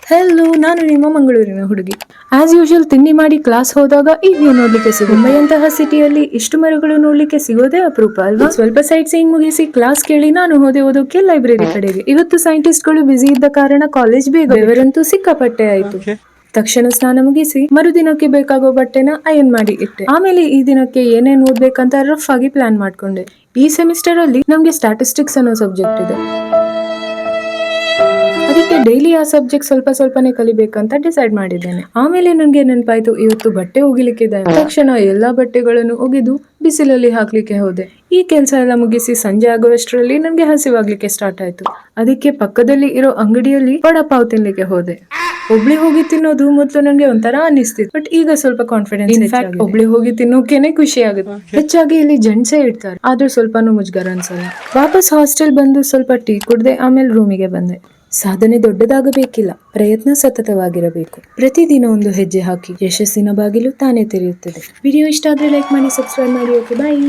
Hello, ನಾನು ನಿಮ್ಮ ಮಂಗಳೂರಿನ ಹುಡುಗಿ. ಆಸ್ ಯೂಶುವಲ್ ತಿಂಡಿ ಮಾಡಿ ಕ್ಲಾಸ್ ಹೋದಾಗ ಈ ವ್ಯೂ ನೋಡ್ಲಿಕ್ಕೆ ಸಿಗುತ್ತೆ. ಮುಂಬೈಯಂತಹ ಸಿಟಿಯಲ್ಲಿ ಇಷ್ಟು ಮರಗಳು ನೋಡ್ಲಿಕ್ಕೆ ಸಿಗೋದೇ ಅಪರೂಪ ಅಲ್ವಾ? ಸ್ವಲ್ಪ ಸೈಟ್ ಸೀಯಿಂಗ್ ಮುಗಿಸಿ ಕ್ಲಾಸ್ ಕೇಳಿ ನಾನು ಹೋದೆ ಓದೋಕೆ ಲೈಬ್ರರಿ ಕಡೆಗೆ. ಇವತ್ತು ಸೈಂಟಿಸ್ಟ್ ಗಳು ಬಿಸಿ ಇದ್ದ ಕಾರಣ ಕಾಲೇಜ್ ಬೇಗ ಬೆವರಂತೂ ಸಿಕ್ಕಾಪಟ್ಟೆ ಆಯ್ತು. ತಕ್ಷಣ ಸ್ನಾನ ಮುಗಿಸಿ ಮರುದಿನಕ್ಕೆ ಬೇಕಾಗೋ ಬಟ್ಟೆನ ಅಯನ್ ಮಾಡಿ ಇಟ್ಟೆ. ಆಮೇಲೆ ಈ ದಿನಕ್ಕೆ ಏನೇನ್ ಓದ್ಬೇಕಂತ ರಫ್ ಆಗಿ ಪ್ಲಾನ್ ಮಾಡ್ಕೊಂಡೆ. ಈ ಸೆಮಿಸ್ಟರ್ ಅಲ್ಲಿ ನಮ್ಗೆ ಸ್ಟ್ಯಾಟಿಸ್ಟಿಕ್ಸ್ ಅನ್ನೋ ಸಬ್ಜೆಕ್ಟ್ ಇದೆ. ಅದಕ್ಕೆ ಡೈಲಿ ಆ ಸಬ್ಜೆಕ್ಟ್ ಸ್ವಲ್ಪ ಸ್ವಲ್ಪನೇ ಕಲಿಬೇಕಂತ ಡಿಸೈಡ್ ಮಾಡಿದ್ದೇನೆ. ಆಮೇಲೆ ನನ್ಗೆ ನೆನಪಾಯ್ತು ಇವತ್ತು ಬಟ್ಟೆ ಒಗಿಲಿಕ್ಕಿದೆ. ತಕ್ಷಣ ಎಲ್ಲಾ ಬಟ್ಟೆಗಳನ್ನು ಒಗೆದು ಬಿಸಿಲಲ್ಲಿ ಹಾಕ್ಲಿಕ್ಕೆ ಹೋದೆ. ಈ ಕೆಲಸ ಎಲ್ಲ ಮುಗಿಸಿ ಸಂಜೆ ಆಗುವಷ್ಟರಲ್ಲಿ ನನ್ಗೆ ಹಸಿವಾಗ್ಲಿಕ್ಕೆ ಸ್ಟಾರ್ಟ್ ಆಯ್ತು. ಅದಕ್ಕೆ ಪಕ್ಕದಲ್ಲಿ ಇರೋ ಅಂಗಡಿಯಲ್ಲಿ ವಡಾಪಾವ್ ತಿನ್ಲಿಕ್ಕೆ ಹೋದೆ. ಒಬ್ಳಿ ಹೋಗಿ ತಿನ್ನೋದು ಮೊದಲು ನಂಗೆ ಒಂಥರ ಅನಿಸ್ತಿತ್ತು, ಬಟ್ ಈಗ ಸ್ವಲ್ಪ ಕಾನ್ಫಿಡೆನ್ಸ್. ಇನ್ಫ್ಯಾಕ್ಟ್ ಒಬ್ಳಿ ಹೋಗಿ ತಿನ್ನೋಕೆನೆ ಖುಷಿ ಆಗುತ್ತೆ. ಹೆಚ್ಚಾಗಿ ಇಲ್ಲಿ ಜೆಂಟ್ಸೇ ಇಡ್ತಾರೆ, ಆದ್ರೂ ಸ್ವಲ್ಪನೂ ಮುಜುಗರ ಅನ್ಸಲ್ಲ. ವಾಪಸ್ ಹಾಸ್ಟೆಲ್ ಬಂದು ಸ್ವಲ್ಪ ಟೀ ಕುಡ್ದೆ, ಆಮೇಲೆ ರೂಮಿಗೆ ಬಂದೆ. ಸಾಧನೆ ದೊಡ್ಡದಾಗಬೇಕಿಲ್ಲ, ಪ್ರಯತ್ನ ಸತತವಾಗಿರಬೇಕು. ಪ್ರತಿದಿನ ಒಂದು ಹೆಜ್ಜೆ ಹಾಕಿ ಯಶಸ್ಸಿನ ಬಾಗಿಲು ತಾನೇ ತೆರೆಯುತ್ತದೆ. ವಿಡಿಯೋ ಇಷ್ಟ ಆದ್ರೆ ಲೈಕ್ ಮಾಡಿ, ಸಬ್ಸ್ಕ್ರೈಬ್ ಮಾಡಿ. ಓಕೆ, ಬಾಯ್.